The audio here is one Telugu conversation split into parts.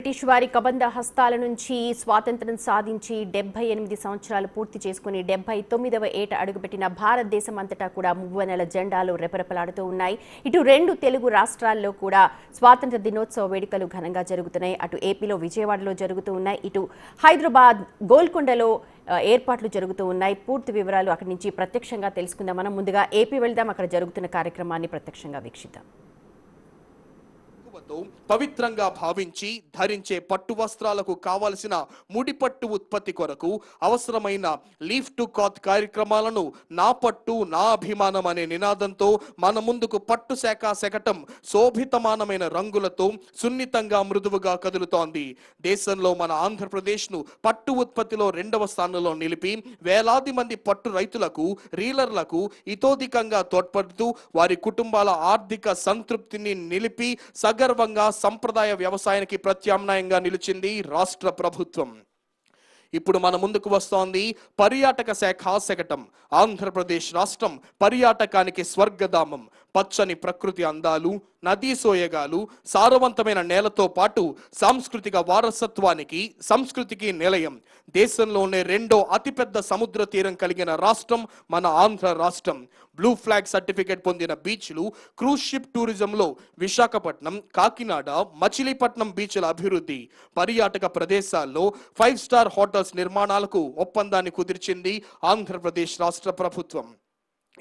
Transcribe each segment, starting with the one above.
బ్రిటిష్ వారి కబంధ హస్తాల నుంచి స్వాతంత్ర్యం సాధించి 78 సంవత్సరాలు పూర్తి చేసుకుని 79వ ఏట అడుగుపెట్టిన భారతదేశం అంతటా కూడా మువ్వనెల జెండాలు రెపరెపలాడుతూ ఉన్నాయి. ఇటు రెండు తెలుగు రాష్ట్రాల్లో కూడా స్వాతంత్ర దినోత్సవ వేడుకలు ఘనంగా జరుగుతున్నాయి. అటు ఏపీలో విజయవాడలో జరుగుతూ ఉన్నాయి, ఇటు హైదరాబాద్ గోల్కొండలో ఏర్పాట్లు జరుగుతూ ఉన్నాయి. పూర్తి వివరాలు అక్కడి నుంచి ప్రత్యక్షంగా తెలుసుకుందాం. మనం ముందుగా ఏపీ వెళ్దాం, అక్కడ జరుగుతున్న కార్యక్రమాన్ని ప్రత్యక్షంగా వీక్షిద్దాం. పవిత్రంగా భావించి ధరించే పట్టు వస్త్రాలకు కావలసిన ముడిపట్టు ఉత్పత్తి కొరకు అవసరమైన లీఫ్ టు క్లాత్ కార్యక్రమాలను నా పట్టు నా అభిమానం అనే నినాదంతో మన ముందుకు పట్టు శాఖ శకటం శోభితమానమైన రంగులతో సున్నితంగా మృదువుగా కదులుతోంది. దేశంలో మన ఆంధ్రప్రదేశ్ను పట్టు ఉత్పత్తిలో 2వ స్థానంలో నిలిపి వేలాది మంది పట్టు రైతులకు రీలర్లకు ఇతోధికంగా తోడ్పడుతూ వారి కుటుంబాల ఆర్థిక సంతృప్తిని నిలిపి సగర్వంగా సంప్రదాయ వ్యవసాయానికి ప్రత్యామ్నాయంగా నిలిచింది రాష్ట్ర ప్రభుత్వం. ఇప్పుడు మన ముందుకు వస్తోంది పర్యాటక శాఖ శకటం. ఆంధ్రప్రదేశ్ రాష్ట్రం పర్యాటకానికి స్వర్గధామం. పచ్చని ప్రకృతి అందాలు, నదీ సోయగాలు, సారవంతమైన నేలతో పాటు సాంస్కృతిక వారసత్వానికి సంస్కృతికి నిలయం. దేశంలోనే 2వ అతిపెద్ద సముద్ర తీరం కలిగిన రాష్ట్రం మన ఆంధ్ర రాష్ట్రం. బ్లూ ఫ్లాగ్ సర్టిఫికేట్ పొందిన బీచ్లు, క్రూజ్ షిప్ టూరిజంలో విశాఖపట్నం, కాకినాడ, మచిలీపట్నం బీచ్ల అభివృద్ధి, పర్యాటక ప్రదేశాల్లో 5 స్టార్ హోటల్స్ నిర్మాణాలకు ఒప్పందాన్ని కుదిర్చింది ఆంధ్రప్రదేశ్ రాష్ట్ర ప్రభుత్వం.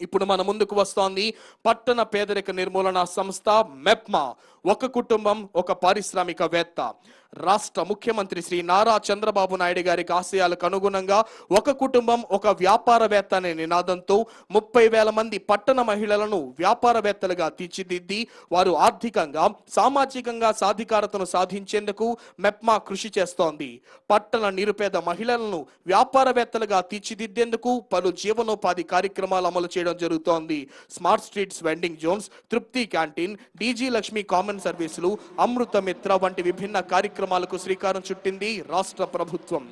ఇప్పుడు మన ముందుకు వస్తోంది పట్టణ పేదరిక నిర్మూలన సంస్థ మెప్మా. ఒక కుటుంబం ఒక పారిశ్రామికవేత్త. రాష్ట్ర ముఖ్యమంత్రి శ్రీ నారా చంద్రబాబు నాయుడు గారికి ఆశయాలకు అనుగుణంగా ఒక కుటుంబం ఒక వ్యాపారవేత్త అనే నినాదంతో 30,000 మంది పట్టణ మహిళలను వ్యాపారవేత్తలుగా తీర్చిదిద్ది వారు ఆర్థికంగా సామాజికంగా సాధికారతను సాధించేందుకు మెప్మా కృషి చేస్తోంది. పట్టణ నిరుపేద మహిళలను వ్యాపారవేత్తలుగా తీర్చిదిద్దేందుకు పలు జీవనోపాధి కార్యక్రమాలు అమలు చేయడం జరుగుతోంది. స్మార్ట్ స్ట్రీట్స్ వెండింగ్ జోన్స్, తృప్తి క్యాంటీన్, డీజీ లక్ష్మి కామన్ సర్వీసులు, అమృత మిత్ర వంటి విభిన్న కార్యక్రమాలకు శ్రీకారం చుట్టింది రాష్ట్ర ప్రభుత్వం.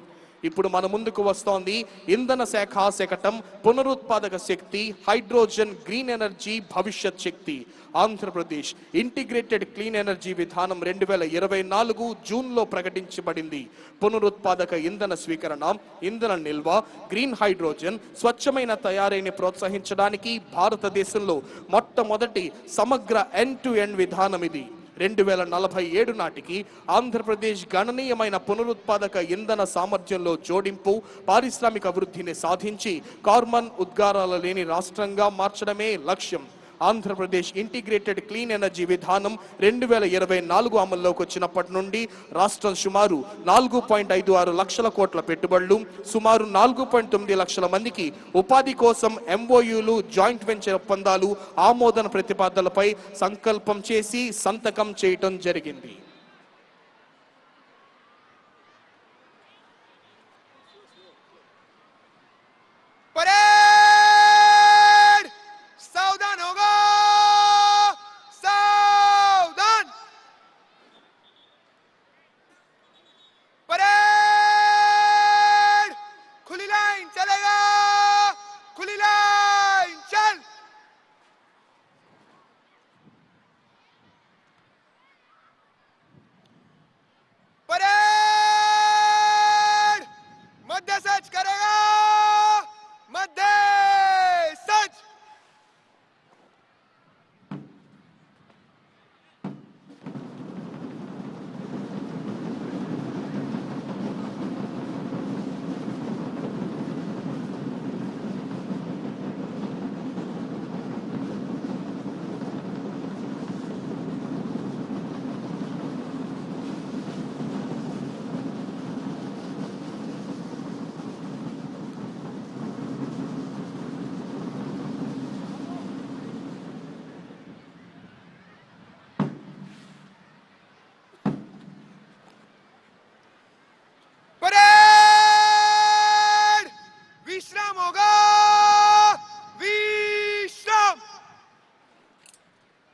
ఇప్పుడు మన ముందుకు వస్తోంది ఇంధన శాఖ శకటం పునరుత్పాదక శక్తి, హైడ్రోజన్, గ్రీన్ ఎనర్జీ, భవిష్యత్ శక్తి. ఆంధ్రప్రదేశ్ ఇంటిగ్రేటెడ్ క్లీన్ ఎనర్జీ విధానం 2024 జూన్లో ప్రకటించబడింది. పునరుత్పాదక ఇంధన స్వీకరణ, ఇంధన నిల్వ, గ్రీన్ హైడ్రోజన్, స్వచ్ఛమైన తయారీని ప్రోత్సహించడానికి భారతదేశంలో మొట్టమొదటి సమగ్ర ఎండ్ టు ఎండ్ విధానం ఇది. 2047 నాటికి ఆంధ్రప్రదేశ్ గణనీయమైన పునరుత్పాదక ఇంధన సామర్థ్యంలో జోడింపు, పారిశ్రామిక అభివృద్ధిని సాధించి కార్బన్ ఉద్గారాలు లేని రాష్ట్రంగా మార్చడమే లక్ష్యం. ఆంధ్రప్రదేశ్ ఇంటిగ్రేటెడ్ క్లీన్ ఎనర్జీ విధానం 2024 అమల్లోకి వచ్చినప్పటి నుండి రాష్ట్రం సుమారు 4.56 లక్షల కోట్ల పెట్టుబడులు, సుమారు 4.9 లక్షల మందికి ఉపాధి కోసం ఎంఓయూలు, జాయింట్ వెంచర్ ఒప్పందాలు, ఆమోదన ప్రతిపాదనలపై సంకల్పం చేసి సంతకం చేయటం జరిగింది.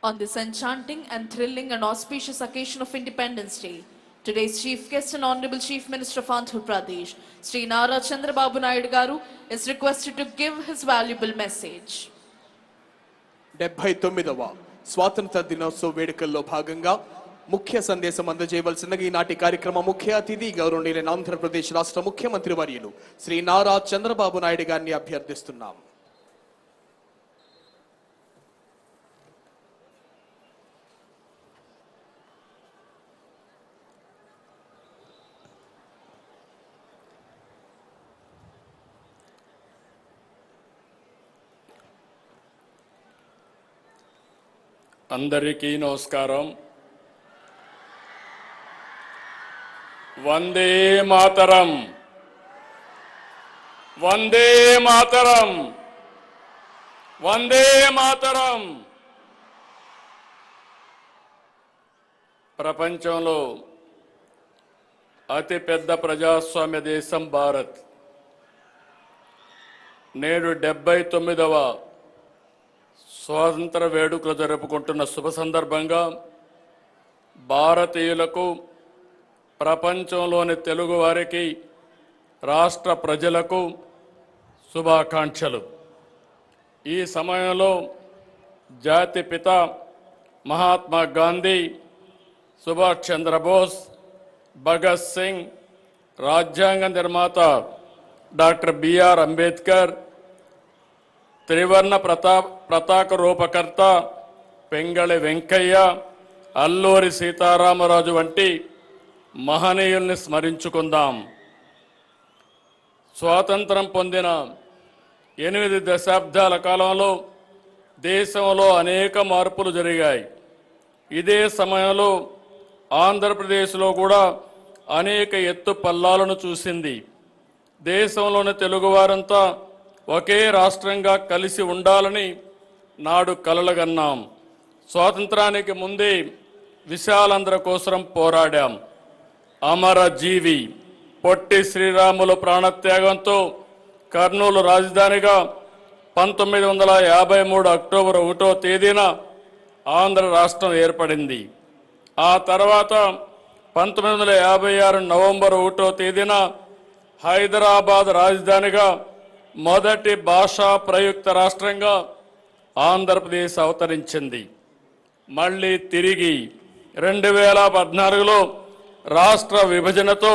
On this enchanting and thrilling and auspicious occasion of Independence Day, today's chief guest and Honorable Chief Minister of Andhra Pradesh, Sri Nara Chandrababu Naidu Garu, is requested to give his valuable message. 79వ స్వాతంత్ర దినోత్సవ వేడుకల్లో భాగంగా ముఖ్య సందేశం అందజేయవలసిందిగా ఈనాటి కార్యక్రమ ముఖ్య అతిథి గౌరవనీయులైన ఆంధ్రప్రదేశ్ రాష్ట్ర ముఖ్యమంత్రి వర్యులు శ్రీ నారా చంద్రబాబు నాయుడు గారిని అభ్యర్థిస్తున్నాం. అందరికీ నమస్కారం. వందే మాతరం, వందే మాతరం, వందే మాతరం. ప్రపంచంలో అతిపెద్ద ప్రజాస్వామ్య దేశం భారత్. నేడు 79వ స్వాతంత్ర వేడుకలు జరుపుకుంటున్న శుభ సందర్భంగా భారతీయులకు, ప్రపంచంలోని తెలుగు వారికి, రాష్ట్ర ప్రజలకు శుభాకాంక్షలు. ఈ సమయంలో జాతిపిత మహాత్మా గాంధీ, సుభాష్ చంద్రబోస్, భగత్ సింగ్, రాజ్యాంగ నిర్మాత డాక్టర్ బిఆర్ అంబేద్కర్, త్రివర్ణ పతాక రూపకర్త పెంగళి వెంకయ్య, అల్లూరి సీతారామరాజు వంటి మహనీయుల్ని స్మరించుకుందాం. స్వాతంత్రం పొందిన 8 దశాబ్దాల కాలంలో దేశంలో అనేక మార్పులు జరిగాయి. ఇదే సమయంలో ఆంధ్రప్రదేశ్లో కూడా అనేక ఎత్తు పల్లాలను చూసింది. దేశంలోని తెలుగువారంతా ఒకే రాష్ట్రంగా కలిసి ఉండాలని నాడు కలలుగన్నాం. స్వాతంత్రానికి ముందే విశాలాంధ్ర కోసం పోరాడాం. అమరజీవి పొట్టి శ్రీరాములు ప్రాణత్యాగంతో కర్నూలు రాజధానిగా 1953 అక్టోబర్ 1వ తేదీన ఆంధ్ర రాష్ట్రం ఏర్పడింది. ఆ తర్వాత 1956 నవంబర్ 1వ తేదీన హైదరాబాద్ రాజధానిగా మొదటి భాషా ప్రయుక్త రాష్ట్రంగా ఆంధ్రప్రదేశ్ అవతరించింది. మళ్ళీ తిరిగి 2014లో రాష్ట్ర విభజనతో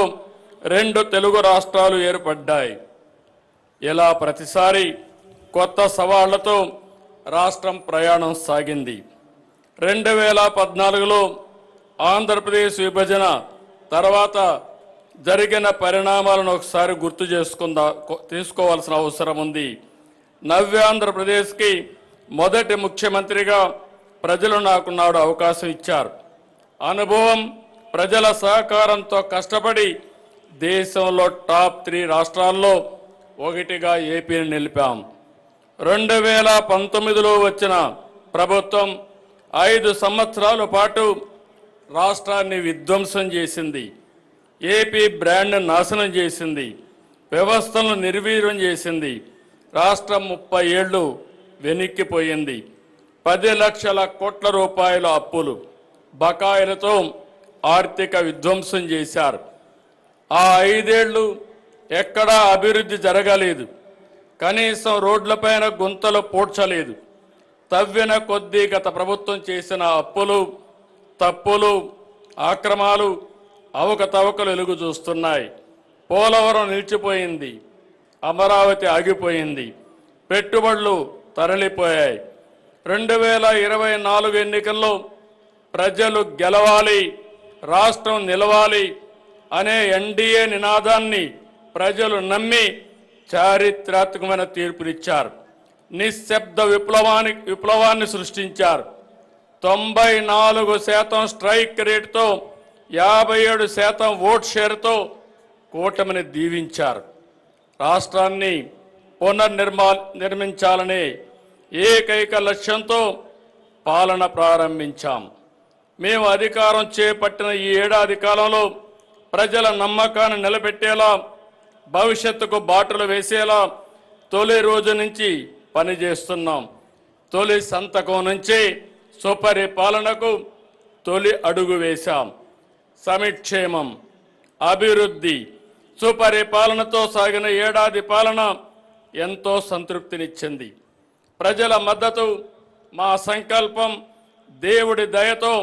2 తెలుగు రాష్ట్రాలు ఏర్పడ్డాయి. ఇలా ప్రతిసారి కొత్త సవాళ్లతో రాష్ట్రం ప్రయాణం సాగింది. 2014లో ఆంధ్రప్రదేశ్ విభజన తర్వాత జరిగిన పరిణామాలను ఒకసారి గుర్తు తీసుకోవాల్సిన అవసరం ఉంది. నవ్యాంధ్రప్రదేశ్కి మొదటి ముఖ్యమంత్రిగా ప్రజలు నాకు నాడు అవకాశం ఇచ్చారు. అనుభవం, ప్రజల సహకారంతో కష్టపడి దేశంలో టాప్ 3 రాష్ట్రాల్లో ఒకటిగా ఏపీని నిలిపాం. 2019లో వచ్చిన ప్రభుత్వం 5 సంవత్సరాల పాటు రాష్ట్రాన్ని విధ్వంసం చేసింది. ఏపీ బ్రాండ్ నాశనం చేసింది. వ్యవస్థలను నిర్వీర్యం చేసింది. రాష్ట్రం 30 ఏళ్లు వెనక్కిపోయింది. 10 లక్షల కోట్ల రూపాయల అప్పులు, బకాయిలతో ఆర్థిక విధ్వంసం చేశారు. ఆ 5 ఏళ్లు ఎక్కడా అభివృద్ధి జరగలేదు. కనీసం రోడ్లపైన గుంతలు పూడ్చలేదు. తవ్విన కొద్దీ గత ప్రభుత్వం చేసిన అప్పులు, తప్పులు, ఆక్రమాలు, అవకతవకలు వెలుగు చూస్తున్నాయి. పోలవరం నిలిచిపోయింది. అమరావతి ఆగిపోయింది. పెట్టుబడులు తరలిపోయాయి. 2024 ఎన్నికల్లో ప్రజలు గెలవాలి, రాష్ట్రం నిలవాలి అనే ఎన్డీఏ నినాదాన్ని ప్రజలు నమ్మి చారిత్రాత్మకమైన తీర్పునిచ్చారు. నిశ్శబ్ద విప్లవాన్ని సృష్టించారు. 94% స్ట్రైక్ రేటుతో 57% ఓట్ షేర్తో కూటమిని దీవించారు. రాష్ట్రాన్ని నిర్మించాలనే ఏకైక లక్ష్యంతో పాలన ప్రారంభించాం. మేము అధికారం చేపట్టిన ఈ ఏడాది కాలంలో ప్రజల నమ్మకాన్ని నిలబెట్టేలా, భవిష్యత్తుకు బాటలు వేసేలా తొలి రోజు నుంచి పనిచేస్తున్నాం. తొలి సంతకం నుంచి సుపరిపాలనకు తొలి అడుగు వేశాం. సమిక్షేమం, అభివృద్ధి, సుపరిపాలనతో సాగిన ఏడాది పాలన ఎంతో సంతృప్తినిచ్చింది. ప్రజల మద్దతు, మా సంకల్పం, దేవుడి దయతో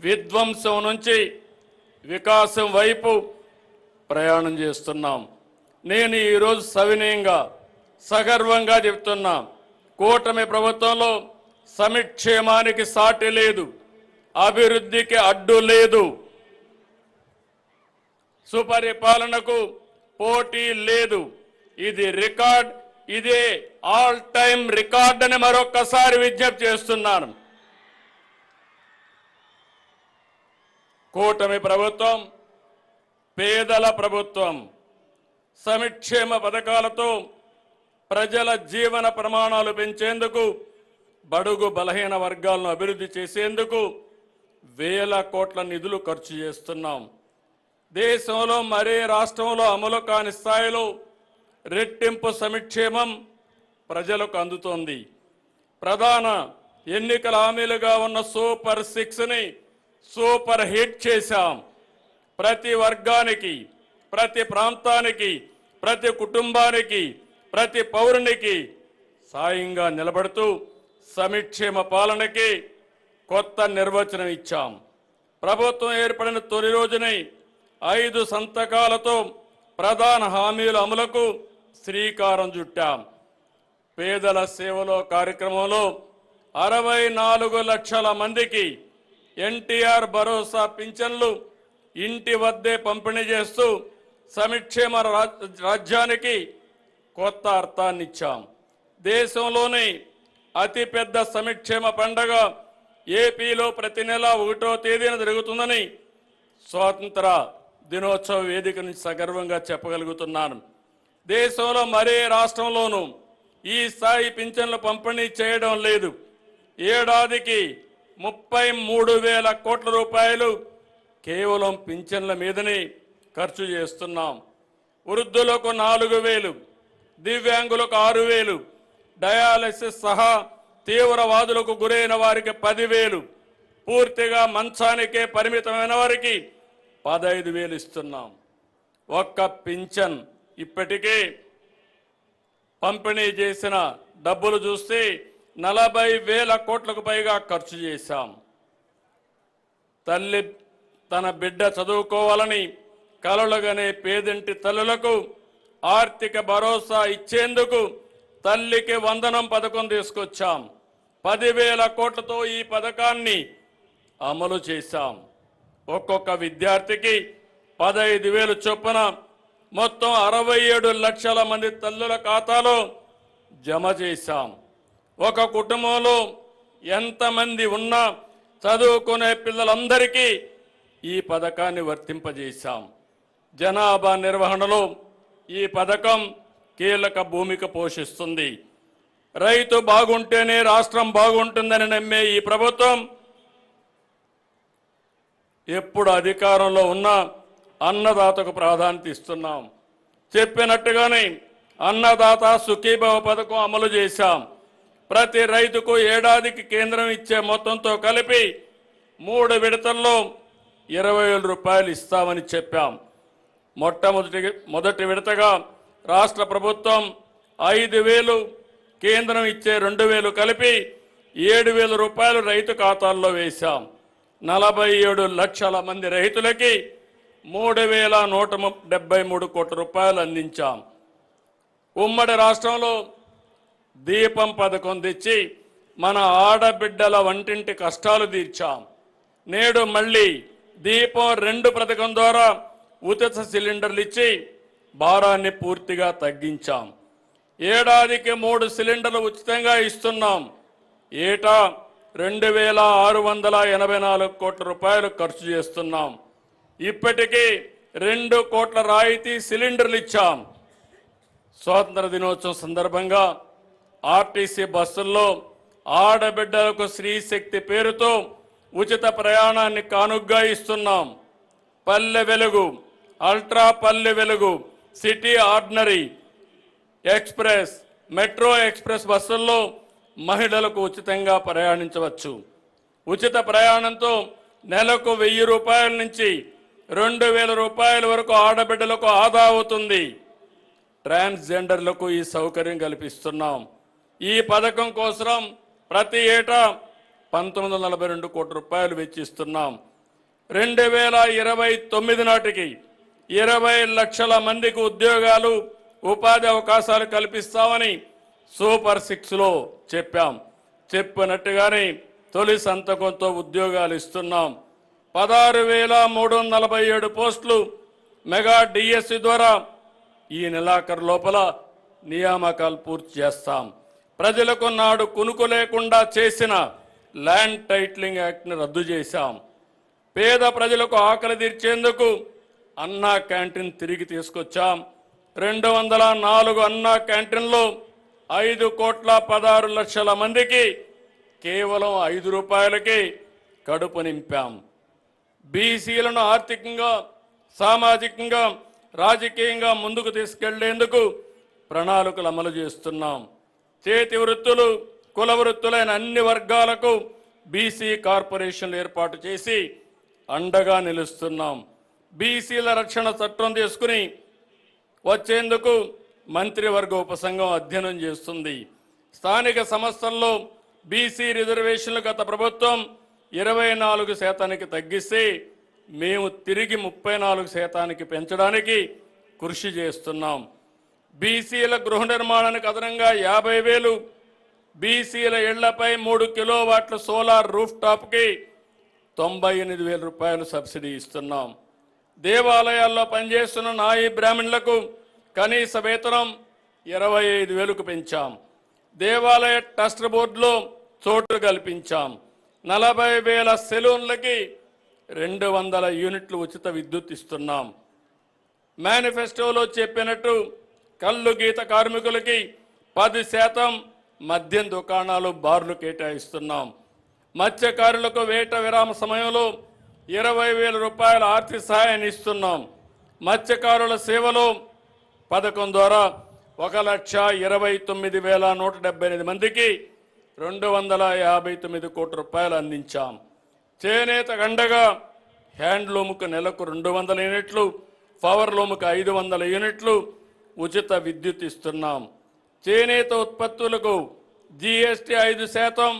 విధ్వంసం నుంచి వికాసం వైపు ప్రయాణం చేస్తున్నాం. నేను ఈరోజు సవినయంగా సగర్వంగా చెప్తున్నా, కూటమి ప్రభుత్వంలో సమిక్షేమానికి సాటి లేదు, అభివృద్ధికి అడ్డు లేదు, సుపరిపాలనకు పోటీ లేదు. ఇది రికార్డ్, ఇదే ఆల్ టైమ్ రికార్డ్ అని మరొక్కసారి విజ్ఞప్తి చేస్తున్నాను. కూటమి ప్రభుత్వం పేదల ప్రభుత్వం. సంక్షేమ పథకాలతో ప్రజల జీవన ప్రమాణాలు పెంచేందుకు, బడుగు బలహీన వర్గాలను అభివృద్ధి చేసేందుకు వేల కోట్ల నిధులు ఖర్చు చేస్తున్నాం. దేశంలో మరే రాష్ట్రంలో అమలు కాని స్థాయిలో రెట్టింపు సంక్షేమం ప్రజలకు అందుతోంది. ప్రధాన ఎన్నికల హామీలుగా ఉన్న సూపర్ 6ని సూపర్ హిట్ చేశాం. ప్రతి వర్గానికి, ప్రతి ప్రాంతానికి, ప్రతి కుటుంబానికి, ప్రతి పౌరునికి సాయంగా నిలబడుతూ సంక్షేమ పాలనకి కొత్త నిర్వచనం ఇచ్చాం. ప్రభుత్వం ఏర్పడిన తొలి రోజునే 5 సంతకాలతో ప్రధాన హామీల అమలుకు శ్రీకారం చుట్టాం. పేదల సేవలో కార్యక్రమంలో 64 లక్షల మందికి ఎన్టీఆర్ భరోసా పింఛన్లు ఇంటి వద్దే పంపిణీ చేస్తూ సంక్షేమ రాజ్యానికి కొత్త అర్థాన్నిచ్చాం. దేశంలోని అతిపెద్ద సంక్షేమ పండగ ఏపీలో ప్రతి నెల 1వ తేదీన జరుగుతుందని స్వాతంత్ర దినోత్సవ వేదిక నుంచి సగర్వంగా చెప్పగలుగుతున్నాను. దేశంలో మరే రాష్ట్రంలోనూ ఈ స్థాయి పింఛన్లు పంపిణీ చేయడం లేదు. ఏడాదికి 33,000 కోట్ల రూపాయలు కేవలం పింఛన్ల మీదనే ఖర్చు చేస్తున్నాం. వృద్ధులకు 4,000, దివ్యాంగులకు 6,000, డయాలసిస్ సహా తీవ్రవాదులకు గురైన వారికి 10,000, పూర్తిగా మంచానికే పరిమితమైన వారికి 15,000 ఇస్తున్నాం. ఒక్క పింఛన్ ఇప్పటికే పంపిణీ చేసిన డబ్బులు చూస్తే 40,000 కోట్లకు పైగా ఖర్చు చేశాం. తల్లి తన బిడ్డ చదువుకోవాలని కలలుగనే పేదింటి తల్లులకు ఆర్థిక భరోసా ఇచ్చేందుకు తల్లికి వందనం పథకం తీసుకొచ్చాం. 10,000 కోట్లతో ఈ పథకాన్ని అమలు చేశాం. ఒక్కొక్క విద్యార్థికి 15,000 చొప్పున మొత్తం 67 లక్షల మంది తల్లుల ఖాతాలో జమ చేశాం. ఒక కుటుంబంలో ఎంతమంది ఉన్నా చదువుకునే పిల్లలందరికీ ఈ పథకాన్ని వర్తింపజేశాం. జనాభా నిర్వహణలో ఈ పథకం కీలక భూమిక పోషిస్తుంది. రైతు బాగుంటేనే రాష్ట్రం బాగుంటుందని నమ్మే ఈ ప్రభుత్వం ఎప్పుడు అధికారంలో ఉన్నా అన్నదాతకు ప్రాధాన్యత ఇస్తున్నాం. చెప్పినట్టుగానే అన్నదాత సుఖీభవ పథకం అమలు చేశాం. ప్రతి రైతుకు ఏడాదికి కేంద్రం ఇచ్చే మొత్తంతో కలిపి 3 విడతల్లో 20,000 రూపాయలు ఇస్తామని చెప్పాం. మొదటి విడతగా రాష్ట్ర ప్రభుత్వం 5,000, కేంద్రం ఇచ్చే 2,000 కలిపి 7,000 రూపాయలు రైతు ఖాతాల్లో వేశాం. 47 లక్షల మంది రైతులకి 3,173 కోట్ల రూపాయలు అందించాం. ఉమ్మడి రాష్ట్రంలో దీపం పథకం తెచ్చి మన ఆడబిడ్డల వంటింటి కష్టాలు తీర్చాం. నేడు మళ్ళీ దీపం 2 పథకం ద్వారా ఉచిత సిలిండర్లు ఇచ్చి భారాన్ని పూర్తిగా తగ్గించాం. ఏడాదికి 3 సిలిండర్లు ఉచితంగా ఇస్తున్నాం. ఏటా 2,684 కోట్ల రూపాయలు ఖర్చు చేస్తున్నాం. ఇప్పటికీ 2 కోట్ల రాయితీ సిలిండర్లు ఇచ్చాం. స్వాతంత్ర దినోత్సవం సందర్భంగా ఆర్టీసీ బస్సుల్లో ఆడబిడ్డలకు స్త్రీశక్తి పేరుతో ఉచిత ప్రయాణాన్ని కానుగ్గా ఇస్తున్నాం. Palle Velugu, ultra Palle Velugu, city ordinary express, metro express బస్సుల్లో మహిళలకు ఉచితంగా ప్రయాణించవచ్చు. ఉచిత ప్రయాణంతో నెలకు 1,000 రూపాయల నుంచి 2,000 రూపాయల వరకు ఆడబిడ్డలకు ఆదా అవుతుంది. ట్రాన్స్జెండర్లకు ఈ సౌకర్యం కల్పిస్తున్నాం. ఈ పథకం కోసం ప్రతి ఏటా 1,942 కోట్ల రూపాయలు వెచ్చిస్తున్నాం. 2029 నాటికి 20 లక్షల మందికి ఉద్యోగాలు ఉపాధి అవకాశాలు కల్పిస్తామని సూపర్ 6లో చెప్పాం. చెప్పినట్టుగానే తొలి సంతకంతో ఉద్యోగాలు ఇస్తున్నాం. 16,347 పోస్టులు మెగా డిఎస్సి ద్వారా ఈ నెలాఖరు లోపల నియామకాలు పూర్తి చేస్తాం. ప్రజలకు నాడు కునుకు లేకుండా చేసిన ల్యాండ్ టైటిలింగ్ యాక్ట్ని రద్దు చేశాం. పేద ప్రజలకు ఆకలి తీర్చేందుకు అన్నా క్యాంటీన్ తిరిగి తీసుకొచ్చాం. 204 అన్నా క్యాంటీన్లో 5,16,00,000 మందికి కేవలం 5 రూపాయలకి కడుపు నింపాం. బీసీలను ఆర్థికంగా, సామాజికంగా, రాజకీయంగా ముందుకు తీసుకెళ్లేందుకు ప్రణాళికలు అమలు చేస్తున్నాం. చేతి వృత్తులు, కుల వృత్తులైన అన్ని వర్గాలకు బీసీ కార్పొరేషన్లు ఏర్పాటు చేసి అండగా నిలుస్తున్నాం. బీసీల రక్షణ చట్టం తీసుకుని వచ్చేందుకు మంత్రివర్గ ఉపసంఘం అధ్యయనం చేస్తుంది. స్థానిక సంస్థల్లో బీసీ రిజర్వేషన్లు గత ప్రభుత్వం 24% తగ్గిస్తే మేము తిరిగి 34% పెంచడానికి కృషి చేస్తున్నాం. బీసీల గృహ నిర్మాణానికి అదనంగా 50,000, బీసీల ఇళ్లపై 3 కిలోవాట్ల సోలార్ రూఫ్ టాప్కి 98,000 రూపాయలు సబ్సిడీ ఇస్తున్నాం. దేవాలయాల్లో పనిచేస్తున్న నాయి బ్రాహ్మణులకు కనీస వేతనం 25,000కు పెంచాం. దేవాలయ ట్రస్ట్ బోర్డులో చోటు కల్పించాం. 40,000 సెలూన్లకి 200 యూనిట్లు ఉచిత విద్యుత్ ఇస్తున్నాం. మేనిఫెస్టోలో చెప్పినట్టు కల్లు గీత కార్మికులకి 10% మద్యం దుకాణాలు, బార్లు కేటాయిస్తున్నాం. మత్స్యకారులకు వేట విరామ సమయంలో 20,000 రూపాయల ఆర్థిక సహాయాన్ని ఇస్తున్నాం. మత్స్యకారుల సేవలో పథకం ద్వారా 1,29,178 మందికి 259 కోట్ల రూపాయలు అందించాం. చేనేత గండగా హ్యాండ్లూమ్కు నెలకు 200 యూనిట్లు, పవర్ లూమ్కు 500 యూనిట్లు ఉచిత విద్యుత్ ఇస్తున్నాం. చేనేత ఉత్పత్తులకు జీఎస్టీ 5%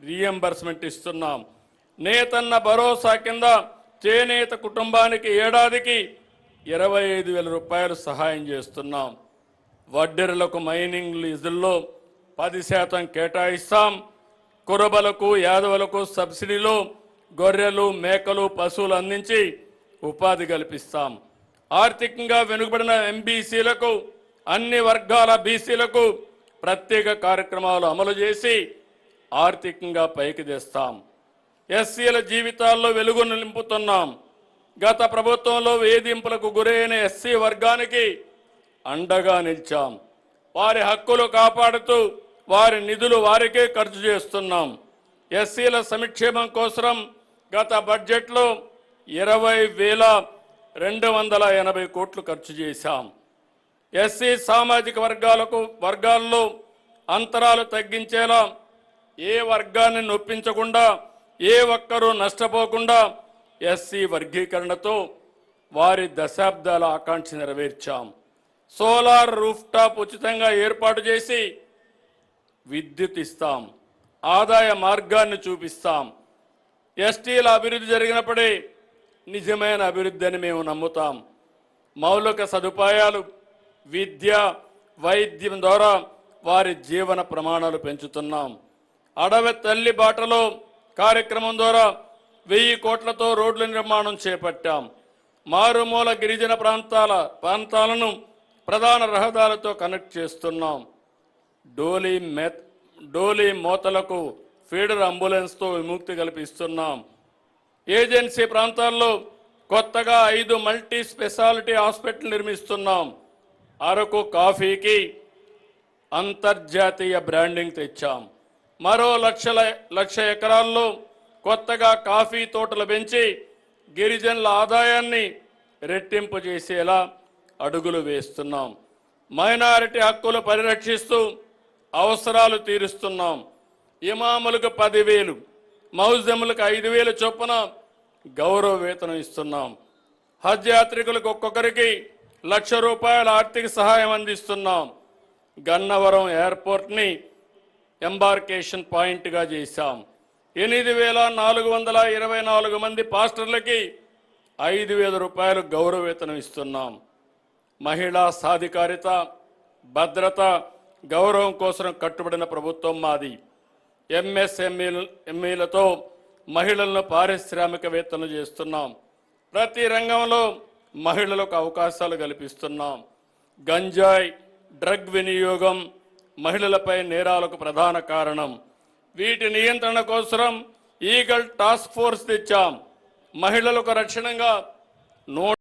రీఎంబర్స్మెంట్ ఇస్తున్నాం. నేతన్న భరోసా కింద చేనేత కుటుంబానికి ఏడాదికి 25,000 రూపాయలు సహాయం చేస్తున్నాం. వడ్డెరులకు మైనింగ్ లీజుల్లో 10% కేటాయిస్తాం. కురబలకు, యాదవులకు సబ్సిడీలో గొర్రెలు, మేకలు, పశువులు అందించి ఉపాధి కల్పిస్తాం. ఆర్థికంగా వెనుకబడిన ఎంబీసీలకు, అన్ని వర్గాల బీసీలకు ప్రత్యేక కార్యక్రమాలు అమలు చేసి ఆర్థికంగా పైకి తెస్తాం. ఎస్సీల జీవితాల్లో వెలుగు నింపుతున్నాం. గత ప్రభుత్వంలో వేధింపులకు గురైన ఎస్సీ వర్గానికి అండగా నిలిచాం. వారి హక్కులు కాపాడుతూ వారి నిధులు వారికే ఖర్చు చేస్తున్నాం. ఎస్సీల సంక్షేమం కోసం గత బడ్జెట్లో 20,280 కోట్లు ఖర్చు చేశాం. ఎస్సీ సామాజిక వర్గాల్లో అంతరాలు తగ్గించేలా, ఏ వర్గాన్ని నొప్పించకుండా, ఏ ఒక్కరూ నష్టపోకుండా ఎస్సీ వర్గీకరణతో వారి దశాబ్దాల ఆకాంక్ష నెరవేర్చాం. సోలార్ రూఫ్ టాప్ ఉచితంగా ఏర్పాటు చేసి విద్యుత్ ఇస్తాం. ఆదాయ మార్గాన్ని చూపిస్తాం. ఎస్టీల అభివృద్ధి జరిగినప్పుడే నిజమైన అభివృద్ధి అని మేము నమ్ముతాం. మౌలిక సదుపాయాలు, విద్య, వైద్యం ద్వారా వారి జీవన ప్రమాణాలు పెంచుతున్నాం. అడవి తల్లి బాటలో కార్యక్రమం ద్వారా 1,000 కోట్లతో రోడ్ల నిర్మాణం చేపట్టాం. మారుమూల గిరిజన ప్రాంతాలను ప్రధాన రహదారులతో కనెక్ట్ చేస్తున్నాం. డోలీ మోతలకు ఫీడర్ అంబులెన్స్తో విముక్తి కల్పిస్తున్నాం. ఏజెన్సీ ప్రాంతాల్లో కొత్తగా 5 మల్టీ స్పెషాలిటీ హాస్పిటల్ నిర్మిస్తున్నాం. అరకు కాఫీకి అంతర్జాతీయ బ్రాండింగ్ తెచ్చాం. మరో 1,00,000 ఎకరాల్లో కొత్తగా కాఫీ తోటలు పెంచి గిరిజనుల ఆదాయాన్ని రెట్టింపు చేసేలా అడుగులు వేస్తున్నాం. మైనారిటీ హక్కులు పరిరక్షిస్తూ అవసరాలు తీరుస్తున్నాం. ఇమాములకు 10,000, మౌజములకు 5,000 చొప్పున గౌరవ వేతనం ఇస్తున్నాం. హజ్ యాత్రికులకు ఒక్కొక్కరికి 1,00,000 రూపాయల ఆర్థిక సహాయం అందిస్తున్నాం. గన్నవరం ఎయిర్పోర్ట్ని ఎంబార్కేషన్ పాయింట్గా చేశాం. 8,424 మంది పాస్టర్లకి 5,000 రూపాయలు గౌరవ వేతనం ఇస్తున్నాం. మహిళా సాధికారిత, భద్రత, గౌరవం కోసం కట్టుబడిన ప్రభుత్వం మాది. ఎంఎస్ఎంఈలతో మహిళలను పారిశ్రామికవేత్తలు చేస్తున్నాం. ప్రతి రంగంలో మహిళలకు అవకాశాలు కల్పిస్తున్నాం. గంజాయి, డ్రగ్ వినియోగం మహిళలపై నేరాలకు ప్రధాన కారణం. వీటి నియంత్రణ కోసం ఈగల్ టాస్క్ ఫోర్స్ తెచ్చాం. మహిళలకు రక్షణగా